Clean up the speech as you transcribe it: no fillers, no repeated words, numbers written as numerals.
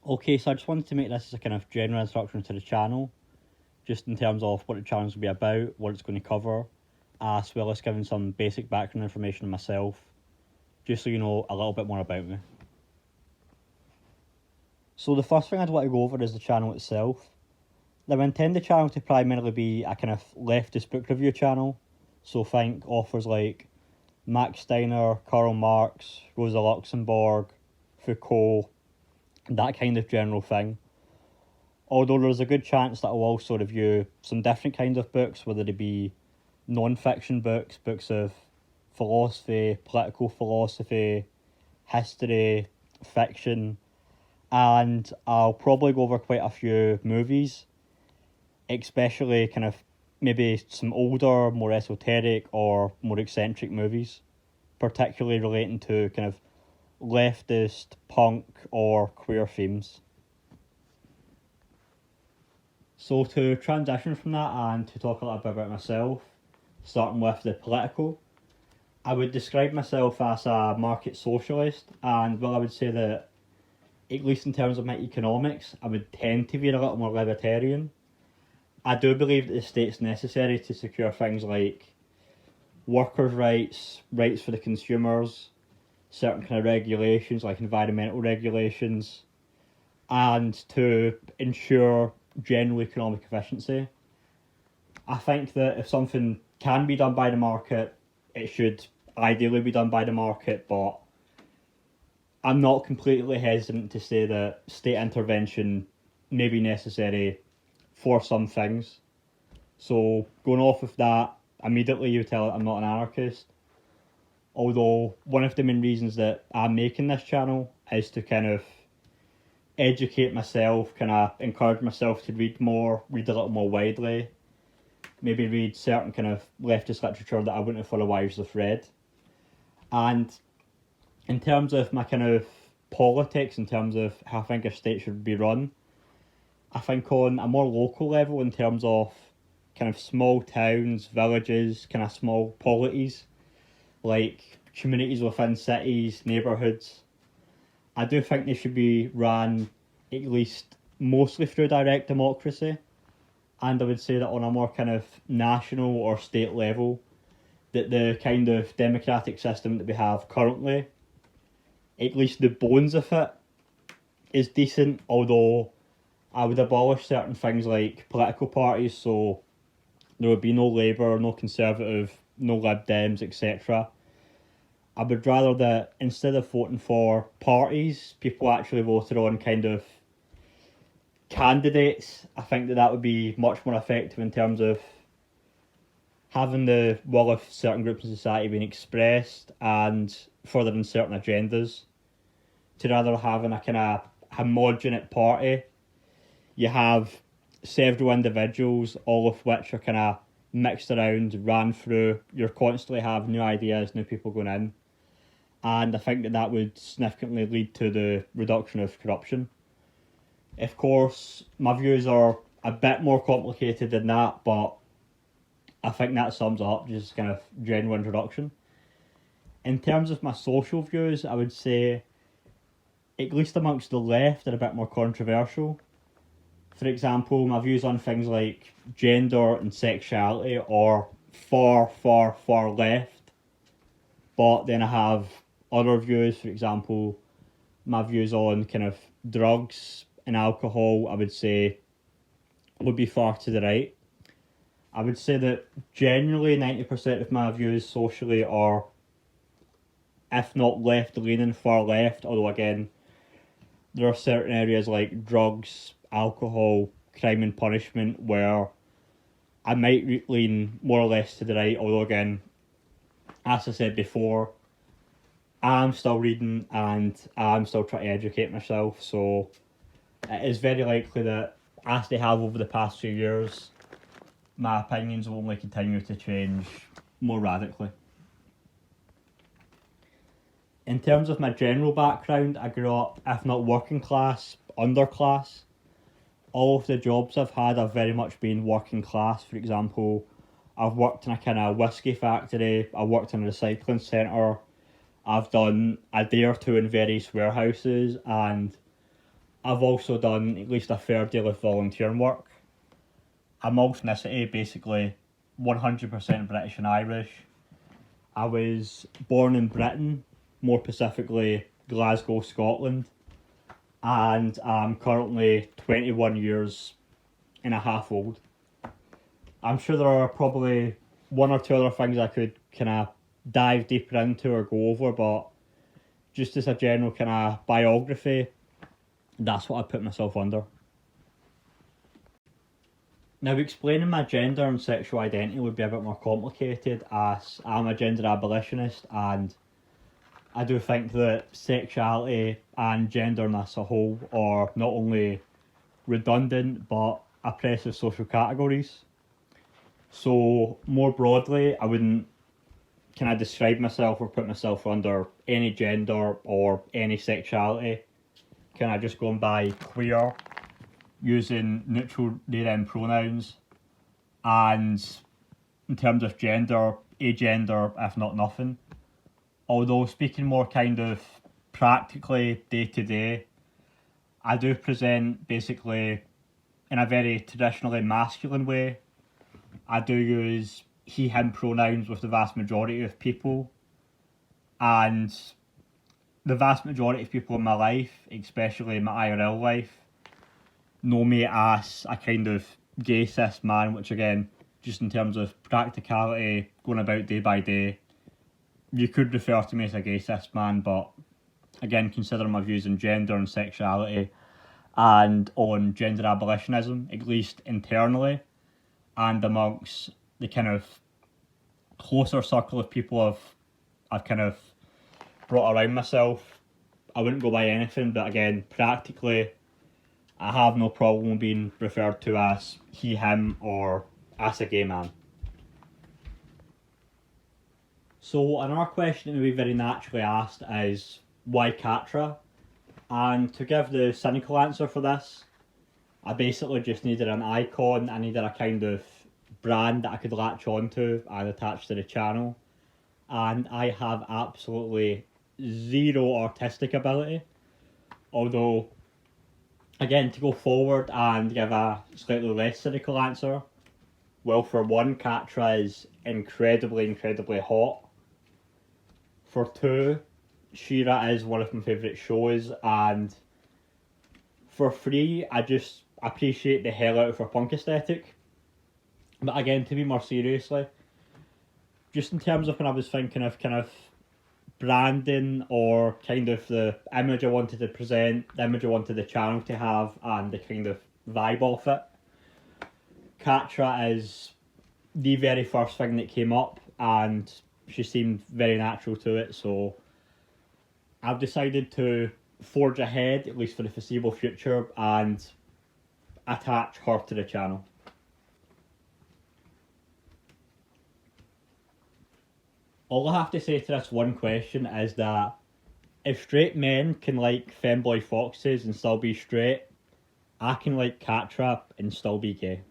Okay, so I just wanted to make this as a kind of general introduction to the channel, just in terms of what the channel's going to be about, what it's going to cover, as well as giving some basic background information on myself, just so you know a little bit more about me. So the first thing I'd want to go over is the channel itself. Now I intend the channel to primarily be a kind of leftist book review channel, so think authors like Max Steiner, Karl Marx, Rosa Luxemburg, Foucault, that kind of general thing. Although there's a good chance that I'll also review some different kinds of books, whether they be non-fiction books, books of philosophy, political philosophy, history, fiction, and I'll probably go over quite a few movies, especially kind of maybe some older, more esoteric or more eccentric movies, particularly relating to kind of leftist, punk, or queer themes. So to transition from that and to talk a little bit about myself, starting with the political, I would describe myself as a market socialist, and well, I would say that, at least in terms of my economics, I would tend to be a little more libertarian. I do believe that the state's necessary to secure things like workers' rights, rights for the consumers, certain kind of regulations like environmental regulations, and to ensure general economic efficiency. I think that if something can be done by the market, it should ideally be done by the market, but I'm not completely hesitant to say that state intervention may be necessary for some things. So going off of that, immediately you tell it I'm not an anarchist. Although one of the main reasons that I'm making this channel is to kind of educate myself, kind of encourage myself to read more, read a little more widely, maybe read certain kind of leftist literature that I wouldn't have otherwise have read. And in terms of my kind of politics, in terms of how I think a state should be run, I think on a more local level, in terms of kind of small towns, villages, kind of small polities, like communities within cities, neighbourhoods, I do think they should be run at least mostly through direct democracy. And I would say that on a more kind of national or state level, that the kind of democratic system that we have currently, at least the bones of it, is decent, although I would abolish certain things like political parties, so there would be no Labour, no Conservative, no Lib Dems, etc. I would rather that instead of voting for parties, people actually voted on kind of candidates. I think that that would be much more effective in terms of having the will of certain groups in society being expressed and furthering certain agendas, to rather having a kind of homogenate party. You have several individuals, all of which are kind of mixed around, ran through. You constantly have new ideas, new people going in. And I think that that would significantly lead to the reduction of corruption. Of course, my views are a bit more complicated than that, but I think that sums up just kind of general introduction. In terms of my social views, I would say, at least amongst the left, they're a bit more controversial. For example, my views on things like gender and sexuality are far, far, far left. But then I have other views, for example, my views on kind of drugs and alcohol, I would say, would be far to the right. I would say that generally 90% of my views socially are, if not left-leaning, far left, although again, there are certain areas like drugs, alcohol, crime and punishment where I might lean more or less to the right, although again, as I said before, I'm still reading and I'm still trying to educate myself, so it is very likely that, as they have over the past few years, my opinions will only continue to change more radically. In terms of my general background, I grew up, if not working class, underclass. All of the jobs I've had have very much been working class. For example, I've worked in a kind of whiskey factory, I've worked in a recycling centre, I've done a day or two in various warehouses, and I've also done at least a fair deal of volunteering work. I'm ethnicity, basically 100% British and Irish. I was born in Britain, more specifically Glasgow, Scotland, and I'm currently 21 years and a half old. I'm sure there are probably one or two other things I could kind of dive deeper into or go over, but just as a general kind of biography, that's what I put myself under. Now, explaining my gender and sexual identity would be a bit more complicated, as I'm a gender abolitionist, and I do think that sexuality and gender as a whole are not only redundant but oppressive social categories. So, more broadly, I wouldn't kind of describe myself or put myself under any gender or any sexuality. Kind of just going by queer, using neutral they them pronouns, and in terms of gender, agender, if not nothing. Although speaking more kind of practically day to day, I do present basically in a very traditionally masculine way. I do use he, him pronouns with the vast majority of people, and the vast majority of people in my life, especially my IRL life, know me as a kind of gay cis man, which again, just in terms of practicality, going about day by day, you could refer to me as a gay cis man, but again, considering my views on gender and sexuality and on gender abolitionism, at least internally, and amongst the kind of closer circle of people I've kind of brought around myself, I wouldn't go by anything, but again, practically, I have no problem being referred to as he, him, or as a gay man. So another question that may be very naturally asked is, why Catra? And to give the cynical answer for this, I basically just needed an icon, I needed a kind of brand that I could latch onto and attach to the channel. And I have absolutely zero artistic ability. Although, again, to go forward and give a slightly less cynical answer, well, for one, Catra is incredibly hot. For two, She-Ra is one of my favourite shows, and for three, I just appreciate the hell out of her punk aesthetic. But again, to be more seriously, just in terms of when I was thinking of kind of branding or kind of the image I wanted to present, the image I wanted the channel to have, and the kind of vibe of it, Catra is the very first thing that came up, and she seemed very natural to it, so I've decided to forge ahead, at least for the foreseeable future, and attach her to the channel. All I have to say to this one question is that if straight men can like femboy foxes and still be straight, I can like Catra and still be gay.